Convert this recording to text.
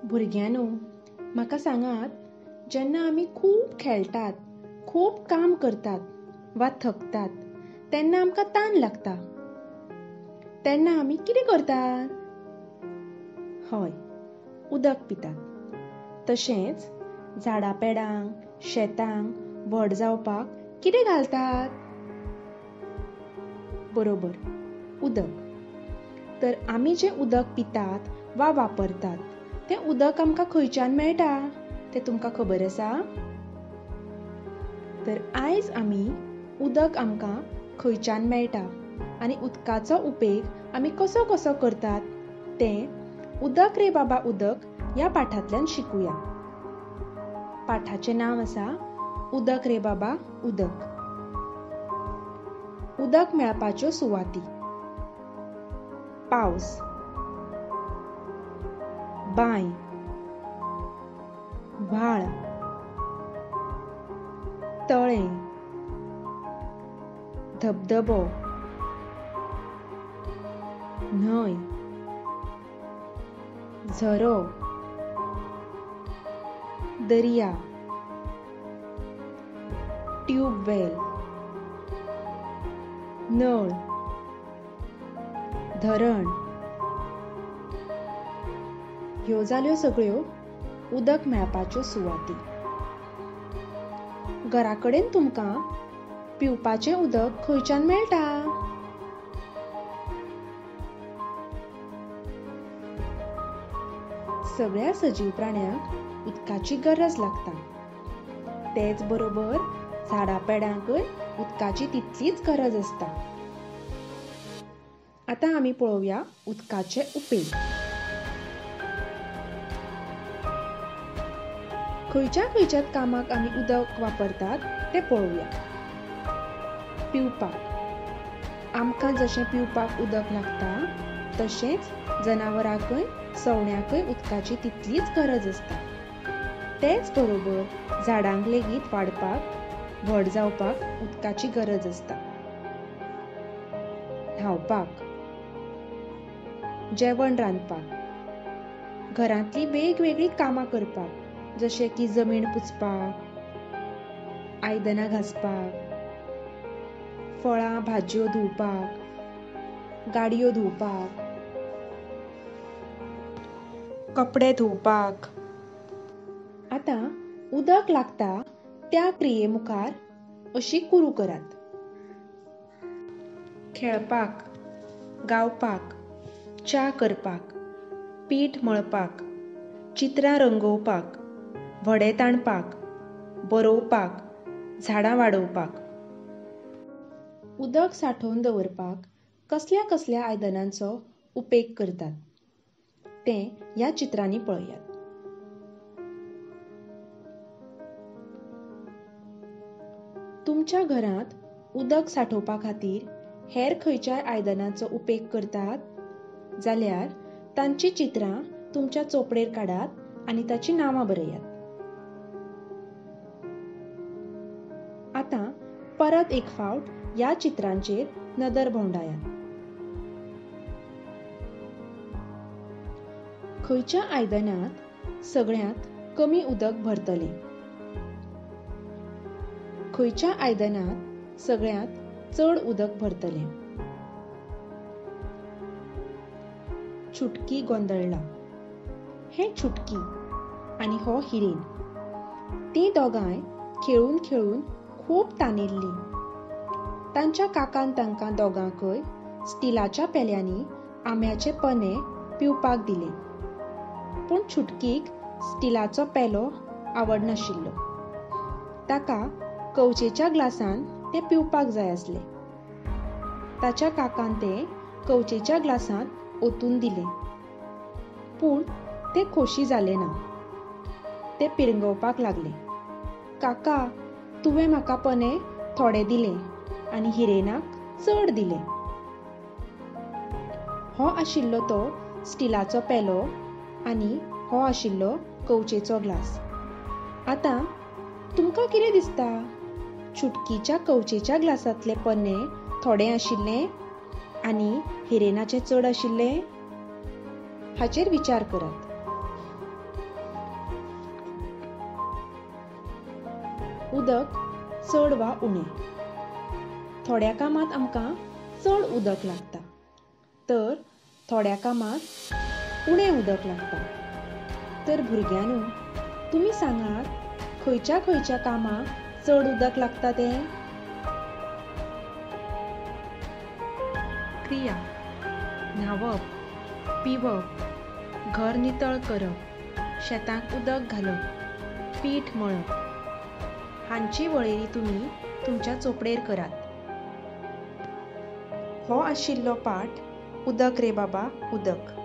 भुरग्यांनो, म्हाका सांगात, जेन्ना आमी खूब खेळटात, खूब काम करतात वा थकतात, तेन्ना आमकां ताण लागता. तेन्ना आमी कितें करतात? हय, उदक पितात. तशेंच झाडां पेडांक, शेतांक व्हड जावपाक कितें घालतात? बरोबर, उदक. तर आमी जें उदक पितात वा वापरतात, तें उदक आमकां खंयच्यान मेळटा तें तुमकां खबर आसा? तर आयज आमी उदक आमकां खंयच्यान मेळटा आनी उदकाचो उपेग आमी कसो कसो करतात तें उदक रे बाबा उदक ह्या पाठांतल्यान शिकुया. पाठाचें नांव आसा उदक रे बाबा उदक. उदक मेळपाच्यो सुवाती: पावस, बांय, व्हाळ, तळें, धबधबो, न्हंय, झरो, दर्या, ट्यूबवेल, नळ, धरण. ह्यो जाल्यो सगळ्यो उदक मेळपाच्यो सुवाती. घरा कडेन तुमकां पिवपाचें उदक खंयच्यान मेळटा? सगळ्या सजीव प्राण्यांक उदकाची गरज लागता. तेच बरोबर झाडां पेडांकय उदकाची तितलीच गरज आसता. आतां आमी पळोवया उदकाचे उपेग. खंयच्या खंयच्या कामाक आमी उदक वापरतात तें पळोवया. पिवपाक. आमकां जशें पिवपाक उदक लागता, तशेंच जनावरांकय सवण्यांकय उदकाची तितलीच गरज आसता. तेच बरोबर झाडांक लेगीत वाडपाक, व्हड जावपाक उदकाची गरज आसता. न्हावपाक, जेवण रांदपाक, घरांतली वेगवेगळी कामां करपाक, जशें की जमीन पुसपाक, आयदनां घासपाक, फळां भाजयो धुवपाक, गाडयो धुवपाक, कपडे धुवपाक. आतां उदक लागता त्या क्रिये मुखार अशी कुरू करात. खेळपाक, गावपाक, च्या करपाक, पीठ मळपाक, चित्रां रंगोवपाक, व्हडे ताणपाक, बरोवपाक, झाडां वाडोवपाक. उदक सांठोवन दवरपाक कसल्या कसल्या आयदनांचो उपेग करतात तें ह्या चित्रांनी पळयात. तुमच्या घरांत उदक सांठोवपा खातीर हेर खंयच्याय आयदनांचो उपेग करतात जाल्यार तांची चित्रां तुमच्या चोपडेर काडात आनी ताची नांवां बरयात. आतां परत एक फावट ह्या चित्रांचेर नदर भोंवडायात. खंयच्या आयदनांत सगळ्यांत कमी उदक भरतलें? खंयच्या आयदनांत सगळ्यांत चड उदक भरतलें? चुटकी गोंदळ्ळा. हें चुटकी आनी हो हिरेन. तीं दोगांय खेळून खेळून खूब तानिल्लीं. तांच्या काकान तांकां दोगांकय स्टिलाच्या पेल्यांनी आंब्याचे पने पिवपाक दिले. पूण चुटकीक स्टिलाचो पेलो आवडनाशिल्लो. ताका कवचेच्या ग्लासान तें पिवपाक जाय आसलें. ताच्या काकान तें कवचेच्या ग्लासांत ओतून दिलें. पूण तें खोशी जालें ना. तें पिरंगवपाक लागलें. काका, तुवें म्हाका पने थोडे दिले आनी हिरेनाक चड दिले. हो आशिल्लो तो स्टिलाचो पेलो आनी हो आशिल्लो कवचेचो ग्लास. आतां तुमकां कितें दिसता? चुटकीच्या कवचेच्या ग्लासांतले पन्ने थोडे आशिल्ले आनी हिरेनाचे चड आशिल्ले? हाचेर विचार करात. उदक चड वा उणें. थोड्या कामात आमकां चड उदक लागता, तर थोड्या कामात उणें उदक लागता. तर भुरग्यांनो, तुमी सांगात खंयच्या खंयच्या कामाक चड उदक लागता तें? क्रिया: न्हावप, पिवप, घर नितळ करप, शेतांत उदक घालप, पीठ मळप. हांची वळेरी तुमी तुमच्या चोपडेर करात. हो आशिल्लो पाठ उदक रे बाबा उदक.